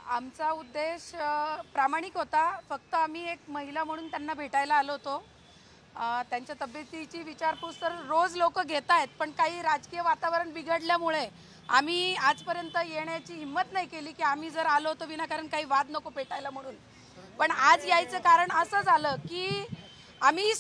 आमचा उद्देश प्रामाणिक होता। फक्त आम्ही एक महिला म्हणून त्यांना भेटायला आलो होतो। त्यांच्या तब्येतीची विचारपूस तर रोज लोक घेत आहेत, पण काही राजकीय वातावरण बिघडल्यामुळे आम्ही आजपर्यंत येण्याची हिम्मत नाही केली की आम्ही जर आलो तर विनाकारण काही वाद नको पेटायला म्हणून। पण आज यायचं कारण असं झालं की आम्ही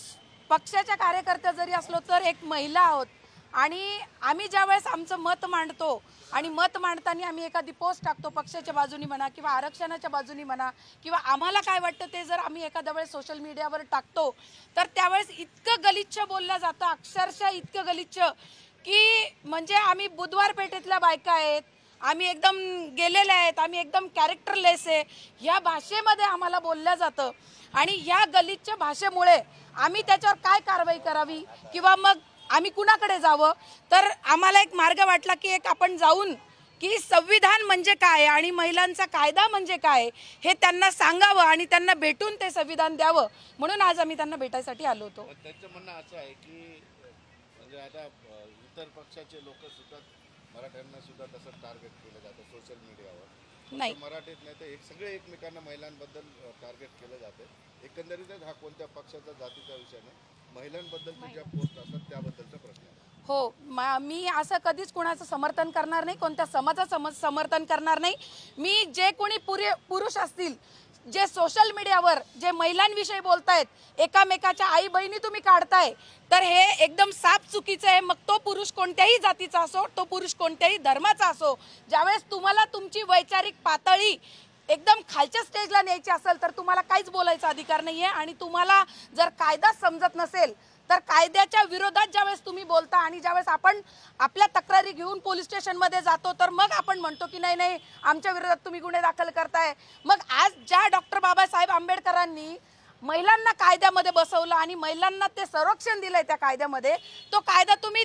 पक्षाच्या कार्यकर्त्या जरी असलो तर एक महिला आहोत आणि आम्ही ज्यावेळेस आमचं मत मांडतो आणि मत मांडताना आम्ही एखादी पोस्ट टाकतो पक्षाच्या बाजूनी म्हणा किंवा आरक्षणाच्या बाजूनी म्हणा किंवा आम्हाला काय वाटतं ते जर आम्ही एखाद्या वेळेस सोशल मीडियावर टाकतो तर त्यावेळेस इतकं गलिच्छ बोललं जातं, अक्षरशः इतकं गलिच्छ की म्हणजे आम्ही बुधवार पेठेतल्या बायका आहेत, आम्ही एकदम गेलेले आहेत, आम्ही एकदम कॅरेक्टरलेस आहे ह्या भाषेमध्ये आम्हाला बोललं जातं। आणि ह्या गलिच्छ भाषेमुळे आम्ही त्याच्यावर काय कारवाई करावी किंवा मग आम्ही कुणाकडे जावं, तर आम्हाला एक मार्ग वाटला की एक आपण जाऊन की संविधान म्हणजे काय आणि महिलांचा कायदा म्हणजे काय हे त्यांना सांगावं आणि त्यांना भेटून ते संविधान द्यावं, म्हणून आज आम्ही त्यांना भेटायसाठी आलो होतो। त्यांचं म्हणणं असं आहे की म्हणजे आता इतर पक्षाचे लोक सुद्धा मराठ्यांना सुद्धा तसं टार्गेट केलं जातं सोशल मीडियावर। नाही, मराठीत नाही तर सगळे एकमेकांना महिलांबद्दल टार्गेट केलं जातं। एकंदरीतच हा कोणत्या पक्षाचा जातीचा विषय नाही, महिलांबद्दलच्या ज्या पोस्ट असतात त्याबद्दलचा प्रश्न आहे। हो, मी असं कधीच कुणाचं समर्थन करणार नाही, कोणत्या समाजाचं समर्थन करणार नाही। मी जे कोणी पुरुष असतील जे सोशल मीडियावर जे महिलांविषयी बोलतायत, एकामेकाच्या आई बहिणी तुम्ही काढताय, तर हे एकदम साफ चुकीचं आहे। मग तो पुरुष कोणत्याही जातीचा असो, तो पुरुष कोणत्याही धर्माचा असो, ज्यावेळेस तुम्हाला तुमची वैचारिक पातळी एकदम खालच्या स्टेजला न्यायची असेल तर तुम्हाला काहीच बोलायचा अधिकार नाहीये। आणि तुम्हाला जर कायदा समजत नसेल तर कायद्याच्या विरोधात ज्यावेळेस तुम्ही बोलता आणि ज्यावेळेस आपण आपल्या तक्रारी घेऊन पोलीस स्टेशनमध्ये जातो तर मग आपण म्हणतो की नाही नाही आमच्या विरोधात तुम्ही गुन्हे दाखल करताय। मग आज ज्या डॉक्टर बाबासाहेब आंबेडकरांनी महिलांना कायद्यामध्ये बसवलं आणि महिलांना ते संरक्षण दिलंय त्या कायद्यामध्ये, तो कायदा तुम्ही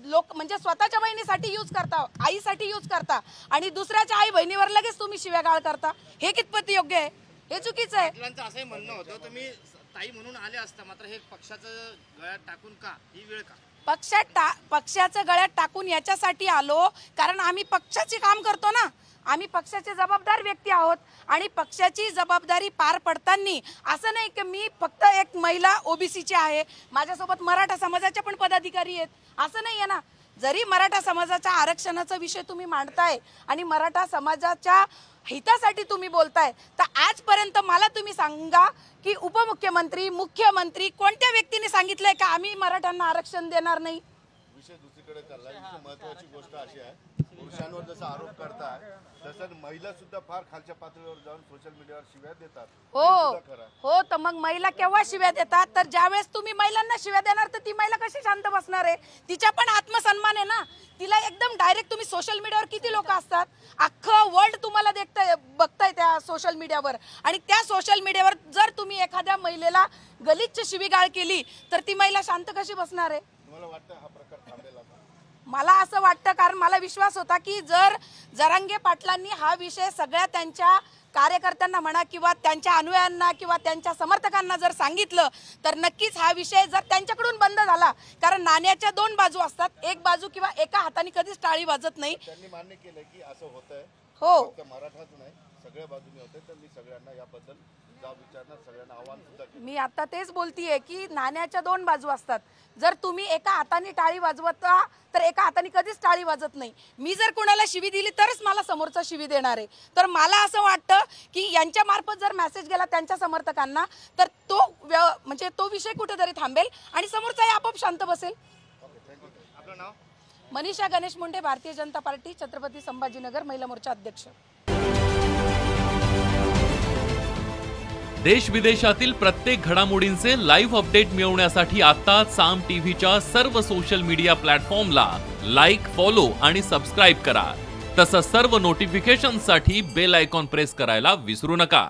लोक म्हणजे स्वतःच्या बहिणीसाठी यूज करता, आईसाठी यूज करता आणि दुसऱ्याच्या आई बहिणीवर लगेच तुम्ही शिव्यागाळ करता, हे कितपत योग्य आहे? हे चुकीचं आहे। पाटलांचं असंही म्हणणं होतं तुम्ही ताई म्हणून आले असता, मात्र हे पक्षाचं गळ्यात टाकून का ही वेळ का? पक्षाचं गळ्यात टाकून याच्यासाठी आलो कारण आम्ही पक्षाचे काम करतो ना, आम्ही पक्षाचे जबाबदार व्यक्ती आहोत आणि पक्षाची जबाबदारी पार पडताना असं नाही की मी फक्त एक महिला ओबीसीची आहे, माझ्यासोबत मराठा समाजाच्या पण पदाधिकारी आहेत, असं नाही आहे ना। जरी मराठा समाजाच्या आरक्षणाचा विषय तुम्ही मांडताय आणि मराठा समाजाच्या हितासाठी तुम्ही बोलताय, तर आजपर्यंत मला तुम्ही सांगा की उपमुख्यमंत्री मुख्यमंत्री कोणत्या व्यक्तीने सांगितलंय का आम्ही मराठ्यांना आरक्षण देणार नाही? विषय दुसरीकडे चाललाय। महत्वाची गोष्ट अशी आहे, पुरुषांवर जसा आरोप करताय तसं महिला सुद्धा फार खालच्या पातळीवर जाऊन सोशल मीडियावर शिव्या देतात। हो, तर मग महिला केव्हा शिव्या देतात? तर ज्यावेळेस तुम्ही महिलांना शिव्या देणार तर ती महिला कशी शांत बसणार आहे? तिचा पण आत्मसन्मान आहे ना। तिला एकदम डायरेक्ट तुम्ही सोशल मीडियावर किती लोक असतात, अख्खं वर्ल्ड तुम्हाला बघताय त्या सोशल मीडियावर, आणि त्या सोशल मीडियावर जर तुम्ही एखाद्या महिलेला गलिच्छ शिवीगाळ केली तर ती महिला शांत कशी बसणार आहे? तुम्हाला वाटतं हा प्रकार थांबेल आता? मला असं वाटतं, कारण मला विश्वास होता की जर जरांगे पाटलांनी हा विषय सगळ्या त्यांच्या कार्यकर्त्यांना म्हणा किंवा त्यांच्या अनुयायांना किंवा त्यांच्या समर्थकांना जर सांगितलं तर नक्कीच हा विषय जर त्यांच्याकडून बंद झाला, कारण नाण्याच्या दोन बाजू असतात, एक बाजू किंवा एका हाताने कधीच टाळी वाजत नाही। त्यांनी मान्य केलं की असं होतंय, हो, फक्त मराठाच नाही सगळ्या बाजूने होते, तर मी सगळ्यांना याबद्दल विचारणार, सगळ्यांना आव्हान सुद्धा केलं। मी आता तेच बोलतीये की नाण्याच्या दोन बाजू असतात, जर तुम्ही एका हाताने टाळी वाजवता तर एका हाताने कधीच टाळी वाजत नाही। मी जर कोणाला शिवी दिली तरच मला समोरचा शिवी देणार आहे, तर मला असं वाटतं की यांच्या मार्फत जर मेसेज गेला त्यांच्या समर्थकांना तर तो म्हणजे तो विषय कुठेतरी थांबेल आणि समोरचाही आपोआप शांत बसेल। आपलं नाव? मनीषा गणेश मुंडे, भारतीय जनता पार्टी, छत्रपती संभाजीनगर महिला मोर्चा अध्यक्ष। देश विदेशातील प्रत्येक घडामोडींचे लाईव्ह अपडेट मिळवण्यासाठी आता साम टीव्हीच्या सर्व सोशल मीडिया प्लॅटफॉर्मला लाईक, फॉलो आणि सबस्क्राईब करा। तसंच सर्व नोटिफिकेशनसाठी बेल आयकॉन प्रेस करायला विसरू नका।